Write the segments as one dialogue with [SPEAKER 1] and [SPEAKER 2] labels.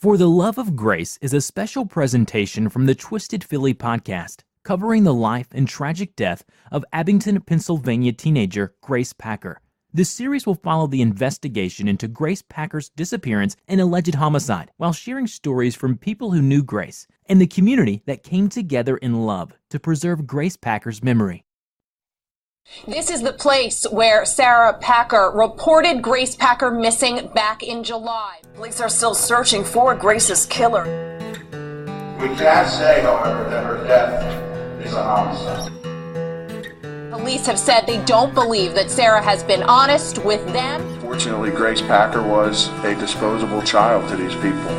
[SPEAKER 1] For the Love of Grace is a special presentation from the Twisted Philly podcast, covering the life and tragic death of Abington, Pennsylvania teenager Grace Packer. This series will follow the investigation into Grace Packer's disappearance and alleged homicide, while sharing stories from people who knew Grace and the community that came together in love to preserve Grace Packer's memory.
[SPEAKER 2] This is the place where Sarah Packer reported Grace Packer missing back in July.
[SPEAKER 3] Police are still searching for Grace's killer.
[SPEAKER 4] We can't say, however, that her death is a homicide.
[SPEAKER 2] Police have said they don't believe that Sarah has been honest with them.
[SPEAKER 4] Fortunately, Grace Packer was a disposable child to these people.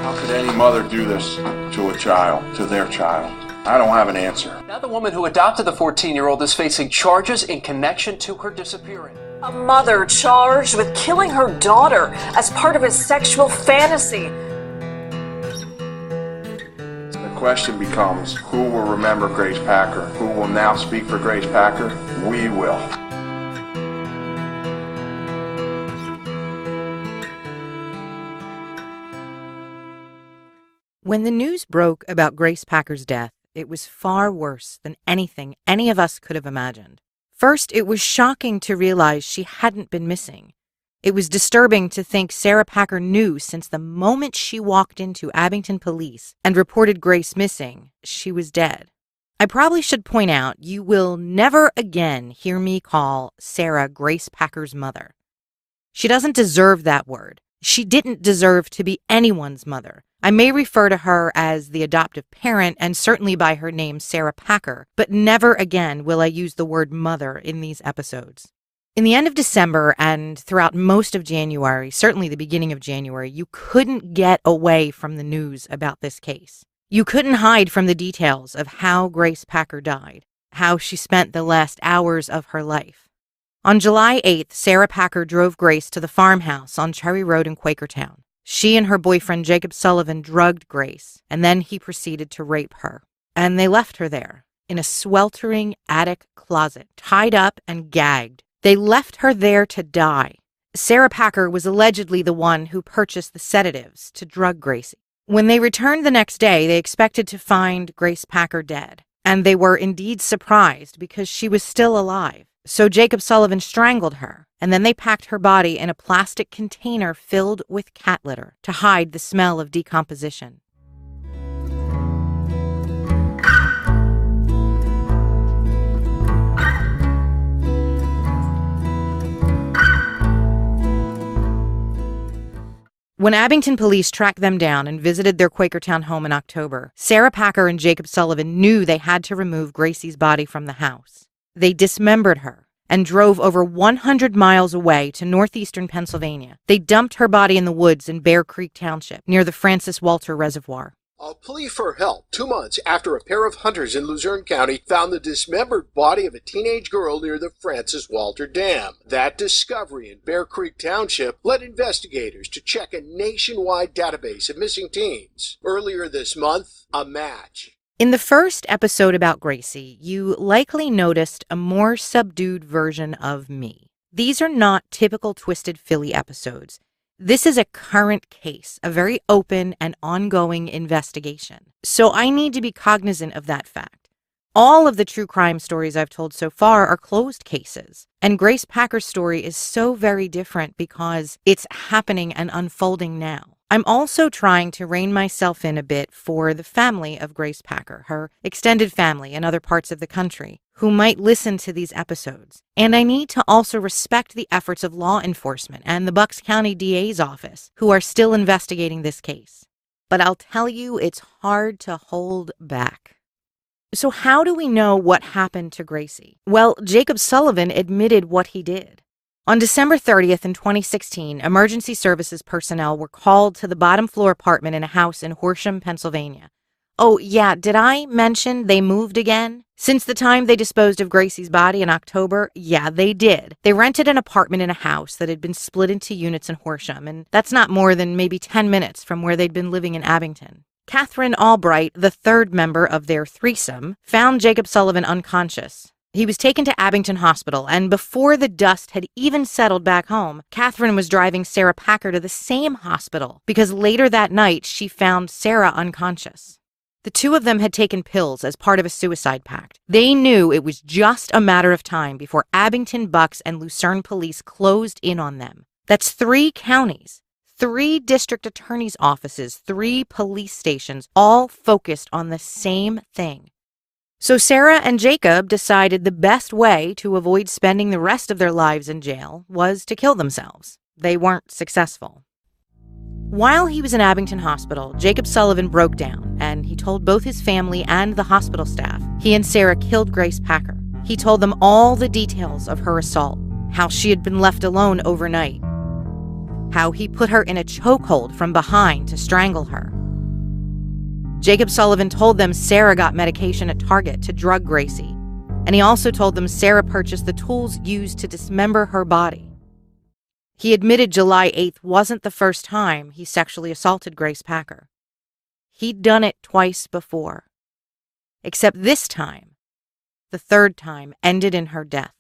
[SPEAKER 4] How could any mother do this to a child, to their child? I don't have an answer.
[SPEAKER 5] Now the woman who adopted the 14-year-old is facing charges in connection to her disappearing.
[SPEAKER 3] A mother charged with killing her daughter as part of a sexual fantasy.
[SPEAKER 4] The question becomes, who will remember Grace Packer? Who will now speak for Grace Packer? We will.
[SPEAKER 6] When the news broke about Grace Packer's death, it was far worse than anything any of us could have imagined. First, it was shocking to realize she hadn't been missing. It was disturbing to think Sarah Packer knew since the moment she walked into Abington Police and reported Grace missing, she was dead. I probably should point out you will never again hear me call Sarah Grace Packer's mother. She doesn't deserve that word. She didn't deserve to be anyone's mother. I may refer to her as the adoptive parent and certainly by her name Sarah Packer, but never again will I use the word mother in these episodes. In the end of December and throughout most of January, certainly the beginning of January, you couldn't get away from the news about this case. You couldn't hide from the details of how Grace Packer died, how she spent the last hours of her life. On July 8th, Sarah Packer drove Grace to the farmhouse on Cherry Road in Quakertown. She and her boyfriend Jacob Sullivan drugged Grace, and then he proceeded to rape her. And they left her there, in a sweltering attic closet, tied up and gagged. They left her there to die. Sarah Packer was allegedly the one who purchased the sedatives to drug Gracie. When they returned the next day, they expected to find Grace Packer dead, and they were indeed surprised because she was still alive. So Jacob Sullivan strangled her, and then they packed her body in a plastic container filled with cat litter to hide the smell of decomposition. When Abington police tracked them down and visited their Quakertown home in October, Sarah Packer and Jacob Sullivan knew they had to remove Gracie's body from the house. They dismembered her and drove over 100 miles away to northeastern Pennsylvania. They dumped her body in the woods in Bear Creek Township, near the Francis Walter Reservoir.
[SPEAKER 7] A plea for help 2 months after a pair of hunters in Luzerne County found the dismembered body of a teenage girl near the Francis Walter Dam. That discovery in Bear Creek Township led investigators to check a nationwide database of missing teens. Earlier this month, a match.
[SPEAKER 6] In the first episode about Gracie, you likely noticed a more subdued version of me. These are not typical Twisted Philly episodes. This is a current case, a very open and ongoing investigation. So I need to be cognizant of that fact. All of the true crime stories I've told so far are closed cases, and Grace Packer's story is so very different because it's happening and unfolding now. I'm also trying to rein myself in a bit for the family of Grace Packer, her extended family in other parts of the country, who might listen to these episodes. And I need to also respect the efforts of law enforcement and the Bucks County DA's office, who are still investigating this case. But I'll tell you, it's hard to hold back. So how do we know what happened to Gracie? Well, Jacob Sullivan admitted what he did. On December 30th in 2016, emergency services personnel were called to the bottom floor apartment in a house in Horsham, Pennsylvania. Oh, yeah, did I mention they moved again? Since the time they disposed of Gracie's body in October, yeah, they did. They rented an apartment in a house that had been split into units in Horsham, and that's not more than maybe 10 minutes from where they'd been living in Abington. Katherine Albright, the third member of their threesome, found Jacob Sullivan unconscious. He was taken to Abington Hospital, and before the dust had even settled back home, Katherine was driving Sarah Packer to the same hospital because later that night she found Sarah unconscious. The two of them had taken pills as part of a suicide pact. They knew it was just a matter of time before Abington Bucks and Lucerne police closed in on them. That's 3 counties, 3 district attorneys' offices, 3 police stations, all focused on the same thing. So Sarah and Jacob decided the best way to avoid spending the rest of their lives in jail was to kill themselves. They weren't successful. While he was in Abington Hospital, Jacob Sullivan broke down, and he told both his family and the hospital staff he and Sarah killed Grace Packer. He told them all the details of her assault, how she had been left alone overnight, how he put her in a chokehold from behind to strangle her. Jacob Sullivan told them Sarah got medication at Target to drug Gracie, and he also told them Sarah purchased the tools used to dismember her body. He admitted July 8th wasn't the first time he sexually assaulted Grace Packer. He'd done it twice before. Except this time, the third time, ended in her death.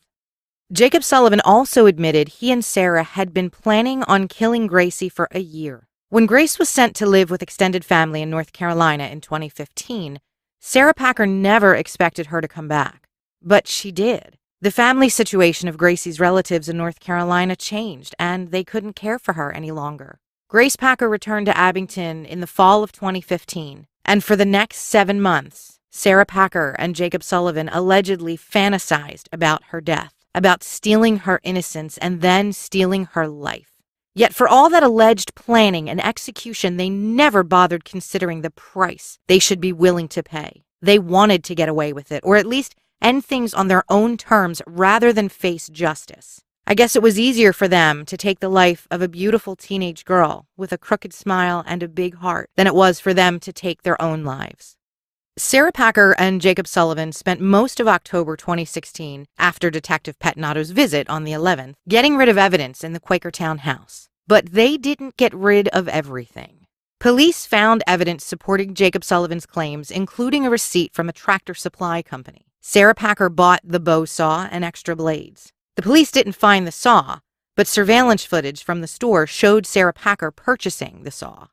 [SPEAKER 6] Jacob Sullivan also admitted he and Sarah had been planning on killing Gracie for a year. When Grace was sent to live with extended family in North Carolina in 2015, Sarah Packer never expected her to come back. But she did. The family situation of Gracie's relatives in North Carolina changed, and they couldn't care for her any longer. Grace Packer returned to Abington in the fall of 2015, and for the next 7 months, Sarah Packer and Jacob Sullivan allegedly fantasized about her death, about stealing her innocence and then stealing her life. Yet for all that alleged planning and execution, they never bothered considering the price they should be willing to pay. They wanted to get away with it, or at least end things on their own terms rather than face justice. I guess it was easier for them to take the life of a beautiful teenage girl with a crooked smile and a big heart than it was for them to take their own lives. Sarah Packer and Jacob Sullivan spent most of October 2016, after Detective Pettinato's visit on the 11th, getting rid of evidence in the Quakertown house. But they didn't get rid of everything. Police found evidence supporting Jacob Sullivan's claims, including a receipt from a tractor supply company. Sarah Packer bought the bow saw and extra blades. The police didn't find the saw, but surveillance footage from the store showed Sarah Packer purchasing the saw.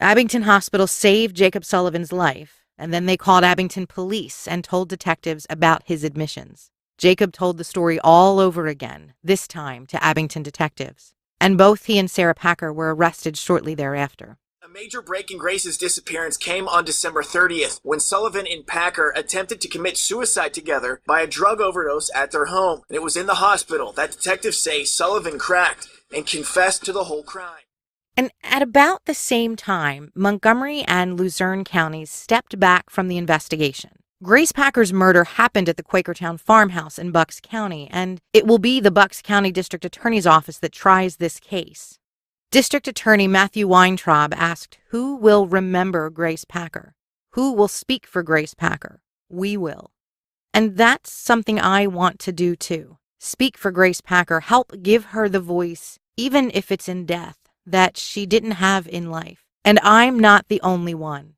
[SPEAKER 6] Abington Hospital saved Jacob Sullivan's life, and then they called Abington police and told detectives about his admissions. Jacob told the story all over again, this time to Abington detectives. And both he and Sarah Packer were arrested shortly thereafter.
[SPEAKER 8] A major break in Grace's disappearance came on December 30th, when Sullivan and Packer attempted to commit suicide together by a drug overdose at their home. And it was in the hospital that detectives say Sullivan cracked and confessed to the whole crime.
[SPEAKER 6] And at about the same time, Montgomery and Luzerne counties stepped back from the investigation. Grace Packer's murder happened at the Quakertown farmhouse in Bucks County, and it will be the Bucks County District Attorney's Office that tries this case. District Attorney Matthew Weintraub asked, "Who will remember Grace Packer? Who will speak for Grace Packer? We will." And that's something I want to do too. Speak for Grace Packer, help give her the voice, even if it's in death, that she didn't have in life. And I'm not the only one.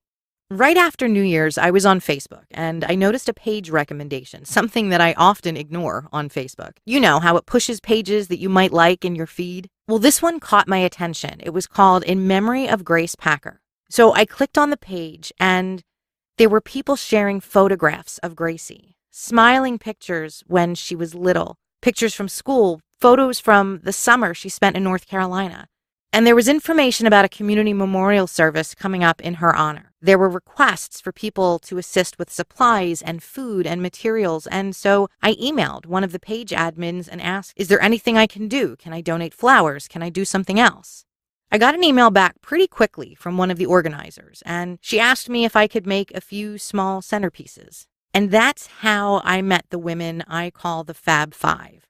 [SPEAKER 6] Right after New Year's, I was on Facebook, and I noticed a page recommendation, something that I often ignore on Facebook. You know how it pushes pages that you might like in your feed? Well, this one caught my attention. It was called In Memory of Grace Packer. So I clicked on the page, and there were people sharing photographs of Gracie, smiling pictures when she was little, pictures from school, photos from the summer she spent in North Carolina. And there was information about a community memorial service coming up in her honor. There were requests for people to assist with supplies and food and materials, and so I emailed one of the page admins and asked, "Is there anything I can do? Can I donate flowers? Can I do something else?" I got an email back pretty quickly from one of the organizers, and she asked me if I could make a few small centerpieces. And that's how I met the women I call the Fab Five.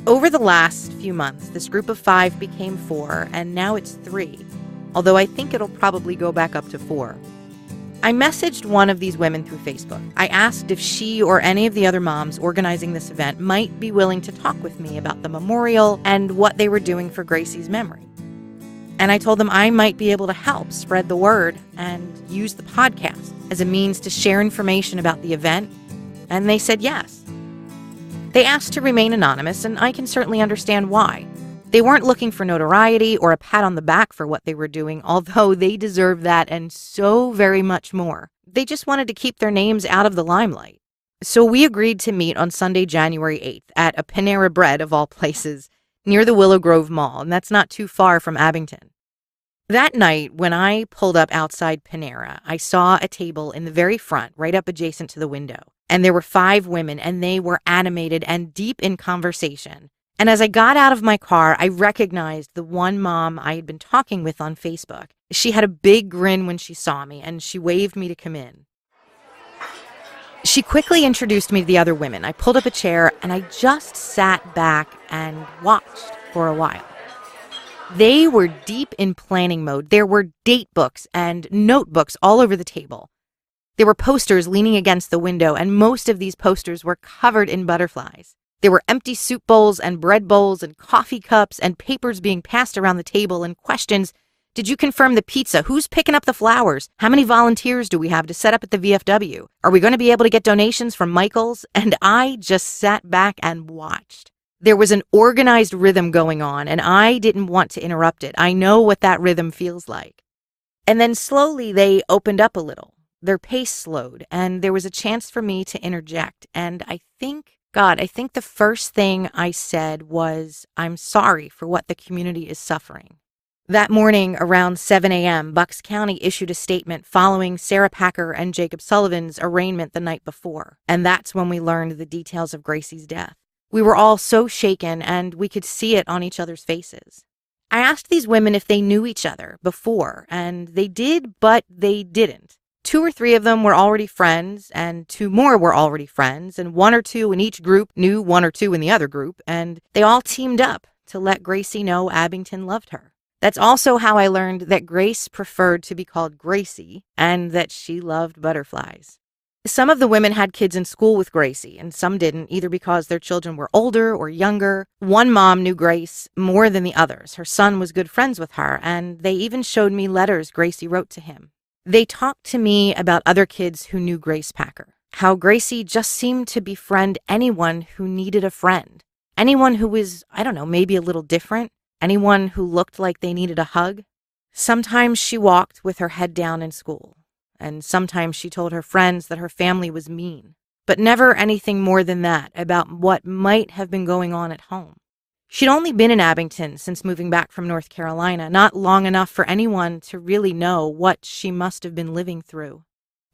[SPEAKER 6] Over the last few months, this group of 5 became 4, and now it's 3, although I think it'll probably go back up to 4. I messaged one of these women through Facebook. I asked if she or any of the other moms organizing this event might be willing to talk with me about the memorial and what they were doing for Gracie's memory. And I told them I might be able to help spread the word and use the podcast as a means to share information about the event. And they said yes. They asked to remain anonymous, and I can certainly understand why. They weren't looking for notoriety or a pat on the back for what they were doing, although they deserve that and so very much more. They just wanted to keep their names out of the limelight. So we agreed to meet on Sunday, January 8th at a Panera Bread, of all places, near the Willow Grove Mall, and that's not too far from Abington. That night, when I pulled up outside Panera, I saw a table in the very front, right up adjacent to the window. And there were 5 women, and they were animated and deep in conversation. And as I got out of my car, I recognized the one mom I had been talking with on Facebook. She had a big grin when she saw me, and she waved me to come in. She quickly introduced me to the other women. I pulled up a chair, and I just sat back and watched for a while. They were deep in planning mode. There were date books and notebooks all over the table. There were posters leaning against the window, and most of these posters were covered in butterflies. There were empty soup bowls and bread bowls and coffee cups and papers being passed around the table and questions. Did you confirm the pizza? Who's picking up the flowers? How many volunteers do we have to set up at the VFW? Are we going to be able to get donations from Michael's? And I just sat back and watched. There was an organized rhythm going on, and I didn't want to interrupt it. I know what that rhythm feels like. And then slowly they opened up a little. Their pace slowed, and there was a chance for me to interject. And I think the first thing I said was, I'm sorry for what the community is suffering. That morning, around 7 a.m., Bucks County issued a statement following Sarah Packer and Jacob Sullivan's arraignment the night before. And that's when we learned the details of Gracie's death. We were all so shaken, and we could see it on each other's faces. I asked these women if they knew each other before, and they did, but they didn't. 2 or 3 of them were already friends, and 2 more were already friends, and 1 or 2 in each group knew 1 or 2 in the other group, and they all teamed up to let Gracie know Abington loved her. That's also how I learned that Grace preferred to be called Gracie, and that she loved butterflies. Some of the women had kids in school with Gracie, and some didn't, either because their children were older or younger. One mom knew Grace more than the others. Her son was good friends with her, and they even showed me letters Gracie wrote to him. They talked to me about other kids who knew Grace Packer, how Gracie just seemed to befriend anyone who needed a friend, anyone who was, maybe a little different, anyone who looked like they needed a hug. Sometimes she walked with her head down in school, and sometimes she told her friends that her family was mean, but never anything more than that about what might have been going on at home. She'd only been in Abington since moving back from North Carolina, not long enough for anyone to really know what she must have been living through.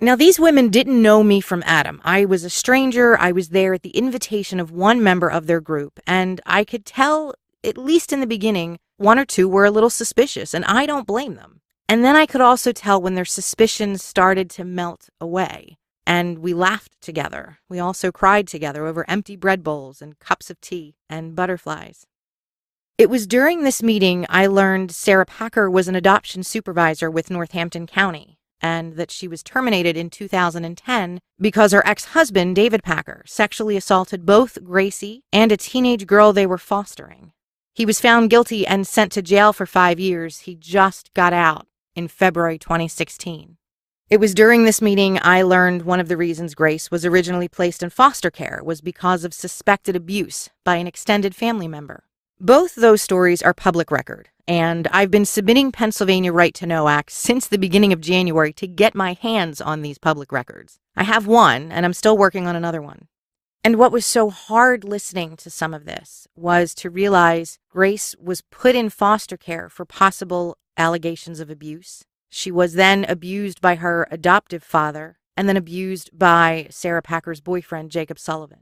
[SPEAKER 6] Now, these women didn't know me from Adam. I was a stranger. I was there at the invitation of one member of their group, and I could tell, at least in the beginning, 1 or 2 were a little suspicious, and I don't blame them. And then I could also tell when their suspicions started to melt away. And we laughed together. We also cried together over empty bread bowls and cups of tea and butterflies. It was during this meeting I learned Sarah Packer was an adoption supervisor with Northampton County, and that she was terminated in 2010 because her ex-husband, David Packer, sexually assaulted both Gracie and a teenage girl they were fostering. He was found guilty and sent to jail for 5 years. He just got out in February 2016. It was during this meeting I learned one of the reasons Grace was originally placed in foster care was because of suspected abuse by an extended family member. Both those stories are public record, and I've been submitting Pennsylvania Right to Know Act since the beginning of January to get my hands on these public records. I have one, and I'm still working on another one. And what was so hard listening to some of this was to realize Grace was put in foster care for possible allegations of abuse. She was then abused by her adoptive father, and then abused by Sarah Packer's boyfriend, Jacob Sullivan.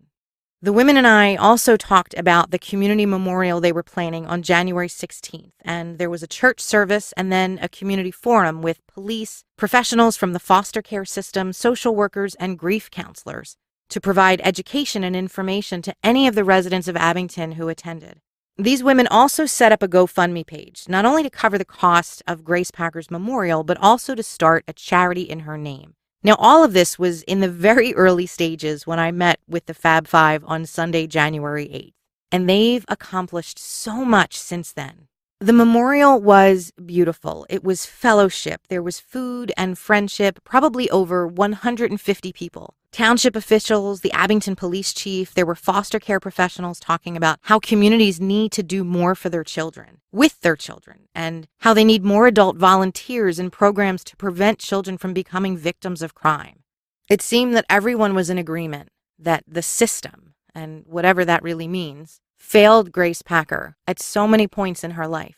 [SPEAKER 6] The women and I also talked about the community memorial they were planning on January 16th, and there was a church service and then a community forum with police, professionals from the foster care system, social workers, and grief counselors to provide education and information to any of the residents of Abington who attended. These women also set up a GoFundMe page, not only to cover the cost of Grace Packer's memorial, but also to start a charity in her name. Now, all of this was in the very early stages when I met with the Fab Five on Sunday, January 8th, and they've accomplished so much since then. The memorial was beautiful. It was fellowship. There was food and friendship, probably over 150 people. Township officials, the Abington police chief, there were foster care professionals talking about how communities need to do more for their children, with their children, and how they need more adult volunteers and programs to prevent children from becoming victims of crime. It seemed that everyone was in agreement that the system, and whatever that really means, failed Grace Packer at so many points in her life.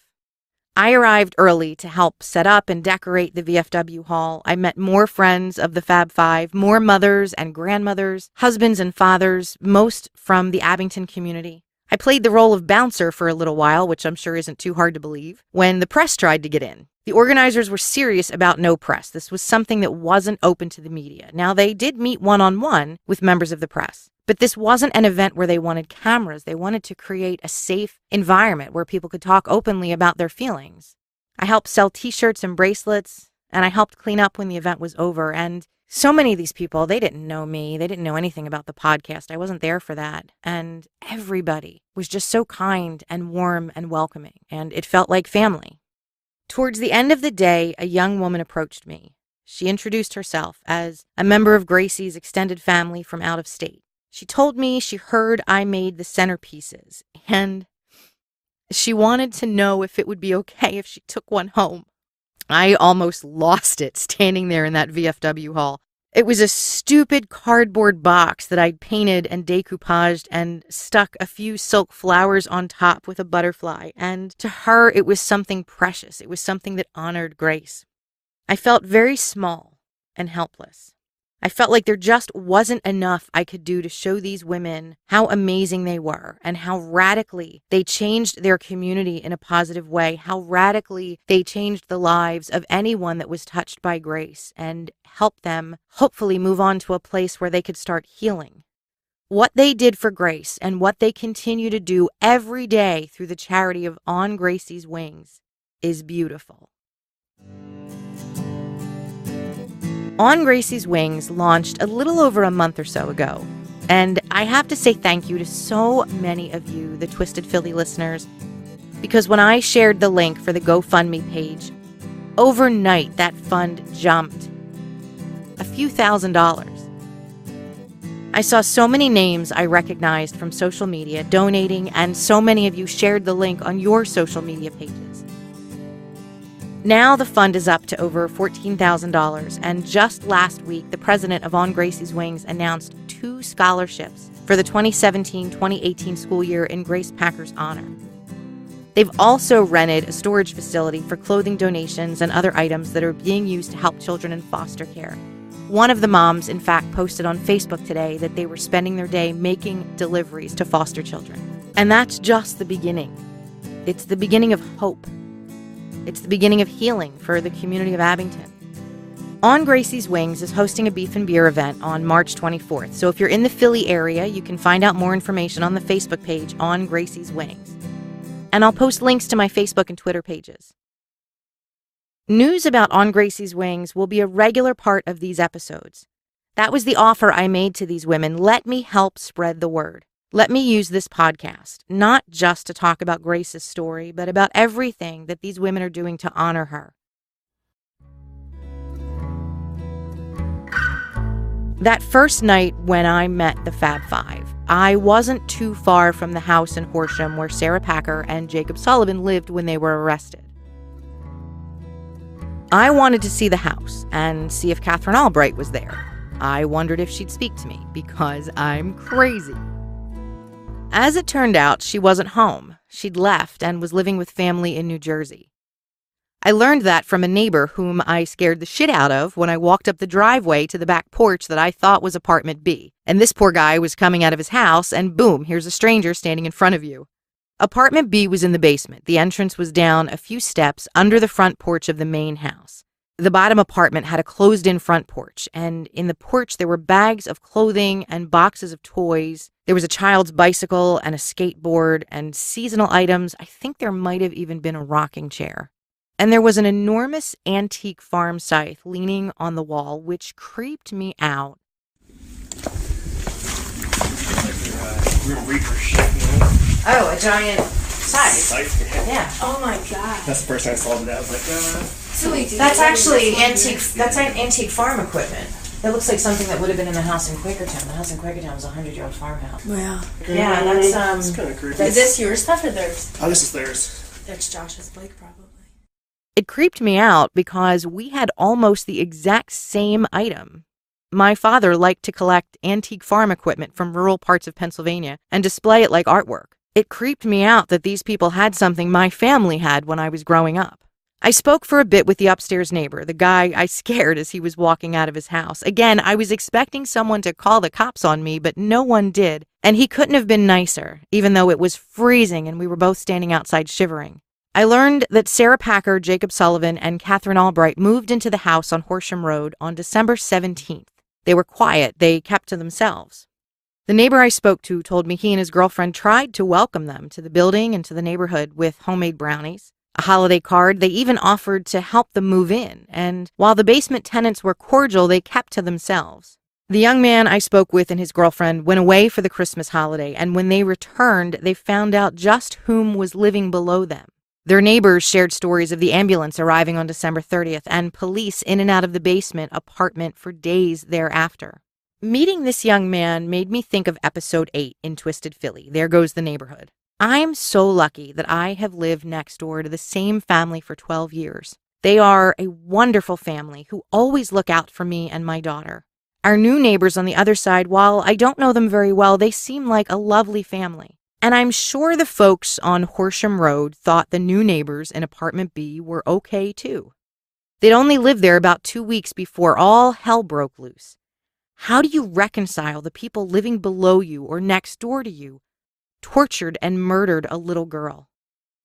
[SPEAKER 6] I arrived early to help set up and decorate the VFW hall. I met more friends of the Fab Five, more mothers and grandmothers, husbands and fathers, most from the Abington community. I played the role of bouncer for a little while, which I'm sure isn't too hard to believe, when the press tried to get in. The organizers were serious about no press. This was something that wasn't open to the media. Now, they did meet one-on-one with members of the press, but this wasn't an event where they wanted cameras. They wanted to create a safe environment where people could talk openly about their feelings. I helped sell t-shirts and bracelets, and I helped clean up when the event was over. And so many of these people, they didn't know me. They didn't know anything about the podcast. I wasn't there for that. And everybody was just so kind and warm and welcoming, and it felt like family. Towards the end of the day, a young woman approached me. She introduced herself as a member of Gracie's extended family from out of state. She told me she heard I made the centerpieces, and she wanted to know if it would be okay if she took one home. I almost lost it standing there in that VFW hall. It was a stupid cardboard box that I'd painted and decoupaged and stuck a few silk flowers on top with a butterfly, and to her it was something precious. It was something that honored Grace. I felt very small and helpless. I felt like there just wasn't enough I could do to show these women how amazing they were and how radically they changed their community in a positive way, how radically they changed the lives of anyone that was touched by Grace and helped them hopefully move on to a place where they could start healing. What they did for Grace and what they continue to do every day through the charity of On Gracies Wings is beautiful. On Gracies Wings launched a little over a month or so ago, and I have to say thank you to so many of you, the Twisted Philly listeners, because when I shared the link for the GoFundMe page, overnight that fund jumped a few $1,000s. I saw so many names I recognized from social media donating, and so many of you shared the link on your social media pages. Now the fund is up to over $14,000, and just last week, the president of On Gracies Wings announced 2 scholarships for the 2017-2018 school year in Grace Packer's honor. They've also rented a storage facility for clothing donations and other items that are being used to help children in foster care. One of the moms, in fact, posted on Facebook today that they were spending their day making deliveries to foster children. And that's just the beginning. It's the beginning of hope. It's the beginning of healing for the community of Abington. On Gracies Wings is hosting a beef and beer event on March 24th. So if you're in the Philly area, you can find out more information on the Facebook page On Gracies Wings. And I'll post links to my Facebook and Twitter pages. News about On Gracies Wings will be a regular part of these episodes. That was the offer I made to these women. Let me help spread the word. Let me use this podcast, not just to talk about Grace's story, but about everything that these women are doing to honor her. That first night when I met the Fab Five, I wasn't too far from the house in Horsham where Sarah Packer and Jacob Sullivan lived when they were arrested. I wanted to see the house and see if Katherine Albright was there. I wondered if she'd speak to me, because I'm crazy. As it turned out, she wasn't home. She'd left and was living with family in New Jersey. I learned that from a neighbor whom I scared the shit out of when I walked up the driveway to the back porch that I thought was apartment B. And this poor guy was coming out of his house, and boom, here's a stranger standing in front of you. Apartment B was in the basement. The entrance was down a few steps under the front porch of the main house. The bottom apartment had a closed-in front porch, and in the porch there were bags of clothing and boxes of toys. There was a child's bicycle and a skateboard and seasonal items. I think there might have even been a rocking chair. And there was an enormous antique farm scythe leaning on the wall, which creeped me out. Oh, a giant Size. Yeah.
[SPEAKER 9] Oh my god.
[SPEAKER 10] That's the first time I saw that. I was like,
[SPEAKER 9] Silly dude.
[SPEAKER 6] That's actually antique. That's antique farm equipment. It looks like something that would have been in the house in Quakertown. The house in Quakertown was a 100-year-old farmhouse.
[SPEAKER 9] Wow.
[SPEAKER 6] Yeah, that's
[SPEAKER 10] kind of creepy.
[SPEAKER 9] Is this your stuff or theirs?
[SPEAKER 10] Oh, this is theirs.
[SPEAKER 9] That's Josh's Blake, probably.
[SPEAKER 6] It creeped me out because we had almost the exact same item. My father liked to collect antique farm equipment from rural parts of Pennsylvania and display it like artwork. It creeped me out that these people had something my family had when I was growing up. I spoke for a bit with the upstairs neighbor, the guy I scared as he was walking out of his house. Again, I was expecting someone to call the cops on me, but no one did. And he couldn't have been nicer, even though it was freezing and we were both standing outside shivering. I learned that Sarah Packer, Jacob Sullivan, and Katherine Albright moved into the house on Horsham Road on December 17th. They were quiet. They kept to themselves. The neighbor I spoke to told me he and his girlfriend tried to welcome them to the building and to the neighborhood with homemade brownies, a holiday card. They even offered to help them move in, and while the basement tenants were cordial, they kept to themselves. The young man I spoke with and his girlfriend went away for the Christmas holiday, and when they returned, they found out just whom was living below them. Their neighbors shared stories of the ambulance arriving on December 30th and police in and out of the basement apartment for days thereafter. Meeting this young man made me think of episode 8 in Twisted Philly, There Goes the Neighborhood. I'm so lucky that I have lived next door to the same family for 12 years. They are a wonderful family who always look out for me and my daughter. Our new neighbors on the other side, while I don't know them very well, they seem like a lovely family. And I'm sure the folks on Horsham Road thought the new neighbors in apartment B were okay too. They'd only lived there about 2 weeks before all hell broke loose. How do you reconcile the people living below you or next door to you tortured and murdered a little girl?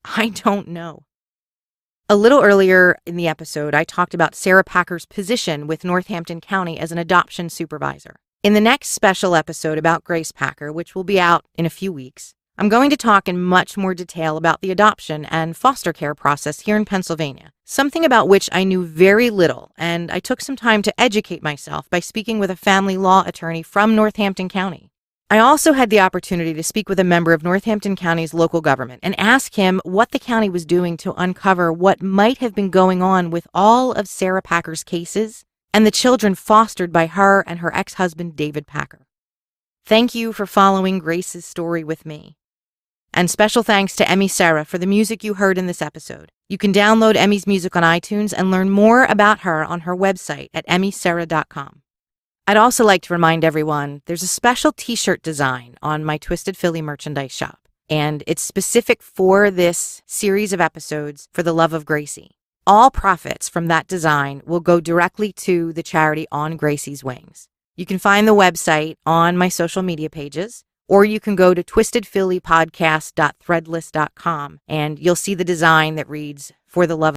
[SPEAKER 6] I don't know. A little earlier in the episode, I talked about Sarah Packer's position with Northampton County as an adoption supervisor. In the next special episode about Grace Packer, which will be out in a few weeks, I'm going to talk in much more detail about the adoption and foster care process here in Pennsylvania, something about which I knew very little, and I took some time to educate myself by speaking with a family law attorney from Northampton County. I also had the opportunity to speak with a member of Northampton County's local government and ask him what the county was doing to uncover what might have been going on with all of Sarah Packer's cases and the children fostered by her and her ex-husband, David Packer. Thank you for following Grace's story with me. And special thanks to Emmy Sarah for the music you heard in this episode. You can download Emmy's music on iTunes and learn more about her on her website at emmysarah.com. I'd also like to remind everyone there's a special t-shirt design on my Twisted Philly merchandise shop, and it's specific for this series of episodes for the love of Gracie. All profits from that design will go directly to the charity on Gracies Wings. You can find the website on my social media pages, or you can go to twistedphillypodcast.threadless.com and you'll see the design that reads, For the Love